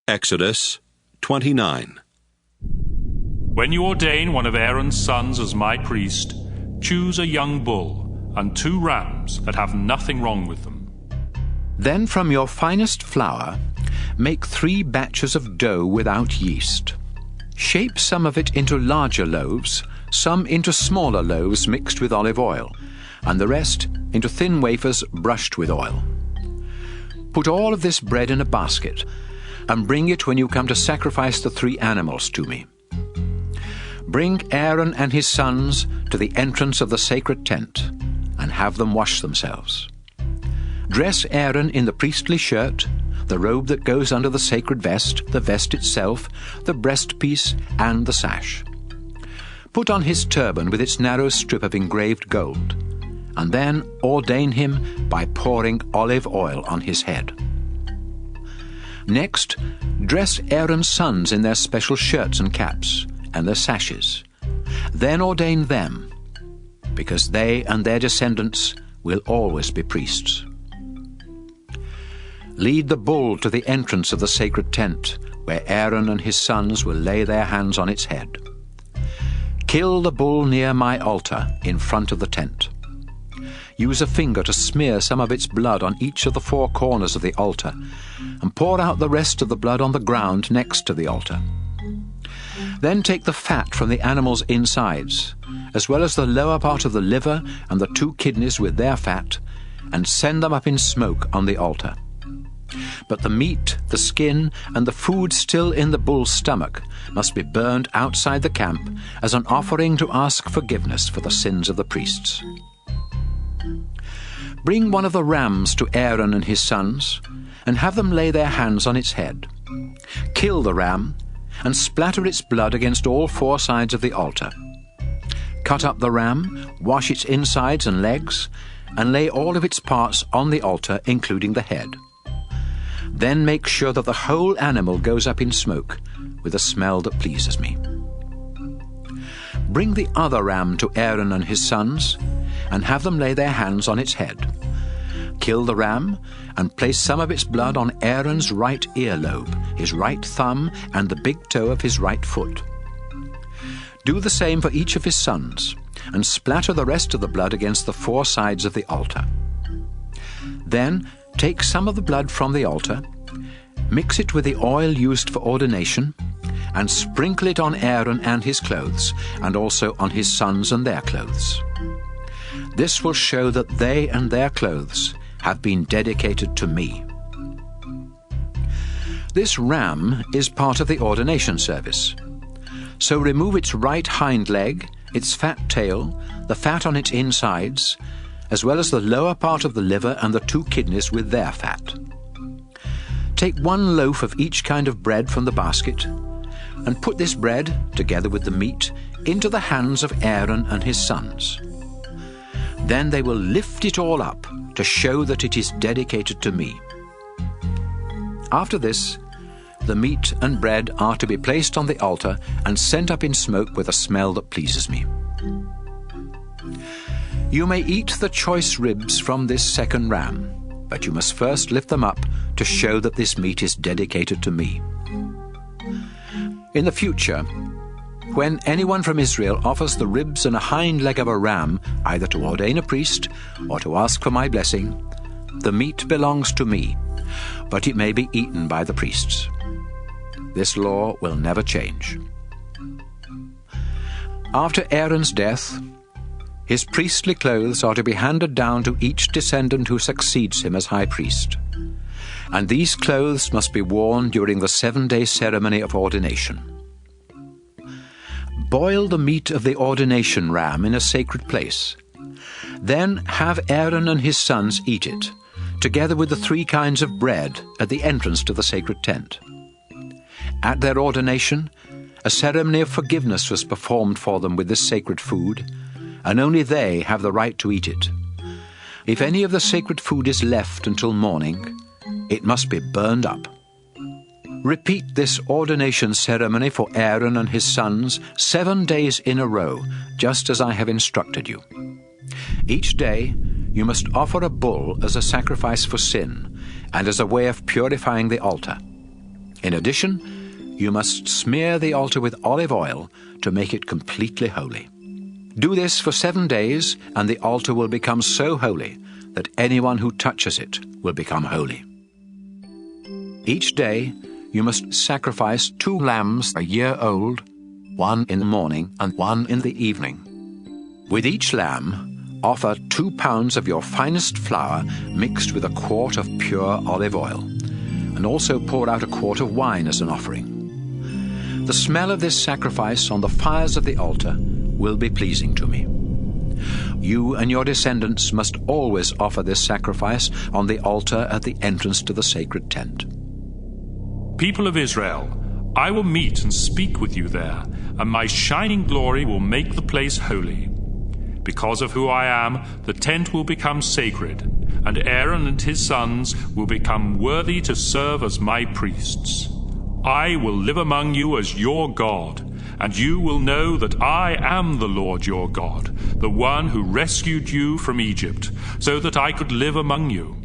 Exodus 29. When you ordain one of Aaron's sons as my priest, choose a young bull and 2 rams that have nothing wrong with them. Then from your finest flour, make 3 batches of dough without yeast. Shape some of it into larger loaves, some into smaller loaves mixed with olive oil, and the rest into thin wafers brushed with oil. Put all of this bread in a basket, and bring it when you come to sacrifice the 3 animals to me. Bring Aaron and his sons to the entrance of the sacred tent, and have them wash themselves. Dress Aaron in the priestly shirt, the robe that goes under the sacred vest, the vest itself, the breastpiece, and the sash. Put on his turban with its narrow strip of engraved gold, and then ordain him by pouring olive oil on his head. Next, dress Aaron's sons in their special shirts and caps, and their sashes. Then ordain them, because they and their descendants will always be priests. Lead the bull to the entrance of the sacred tent, where Aaron and his sons will lay their hands on its head. Kill the bull near my altar, in front of the tent. Use a finger to smear some of its blood on each of the 4 corners of the altar, and pour out the rest of the blood on the ground next to the altar. Then take the fat from the animal's insides, as well as the lower part of the liver and the 2 kidneys with their fat, and send them up in smoke on the altar. But the meat, the skin, and the food still in the bull's stomach must be burned outside the camp as an offering to ask forgiveness for the sins of the priests. Bring one of the rams to Aaron and his sons, and have them lay their hands on its head. Kill the ram, and splatter its blood against all 4 sides of the altar. Cut up the ram, wash its insides and legs, and lay all of its parts on the altar, including the head. Then make sure that the whole animal goes up in smoke, with a smell that pleases me. Bring the other ram to Aaron and his sons, and have them lay their hands on its head. Kill the ram, and place some of its blood on Aaron's right earlobe, his right thumb, and the big toe of his right foot. Do the same for each of his sons, and splatter the rest of the blood against the 4 sides of the altar. Then take some of the blood from the altar, mix it with the oil used for ordination, and sprinkle it on Aaron and his clothes, and also on his sons and their clothes. This will show that they and their clothes have been dedicated to me. This ram is part of the ordination service. So remove its right hind leg, its fat tail, the fat on its insides, as well as the lower part of the liver and the 2 kidneys with their fat. Take 1 loaf of each kind of bread from the basket, and put this bread, together with the meat, into the hands of Aaron and his sons. Then they will lift it all up to show that it is dedicated to me. After this, the meat and bread are to be placed on the altar and sent up in smoke with a smell that pleases me. You may eat the choice ribs from this second ram, but you must first lift them up to show that this meat is dedicated to me. In the future, when anyone from Israel offers the ribs and a hind leg of a ram, either to ordain a priest or to ask for my blessing, the meat belongs to me, but it may be eaten by the priests. This law will never change. After Aaron's death, his priestly clothes are to be handed down to each descendant who succeeds him as high priest, and these clothes must be worn during the 7-day ceremony of ordination. Boil the meat of the ordination ram in a sacred place. Then have Aaron and his sons eat it, together with the 3 kinds of bread at the entrance to the sacred tent. At their ordination, a ceremony of forgiveness was performed for them with this sacred food, and only they have the right to eat it. If any of the sacred food is left until morning, it must be burned up. Repeat this ordination ceremony for Aaron and his sons 7 days in a row, just as I have instructed you. Each day you must offer a bull as a sacrifice for sin and as a way of purifying the altar. In addition, you must smear the altar with olive oil to make it completely holy. Do this for 7 days, and the altar will become so holy that anyone who touches it will become holy. Each day you must sacrifice 2 lambs a year old, 1 in the morning and 1 in the evening. With each lamb, offer 2 pounds of your finest flour mixed with a quart of pure olive oil, and also pour out a quart of wine as an offering. The smell of this sacrifice on the fires of the altar will be pleasing to me. You and your descendants must always offer this sacrifice on the altar at the entrance to the sacred tent. People of Israel, I will meet and speak with you there, and my shining glory will make the place holy. Because of who I am, the tent will become sacred, and Aaron and his sons will become worthy to serve as my priests. I will live among you as your God, and you will know that I am the Lord your God, the one who rescued you from Egypt, so that I could live among you.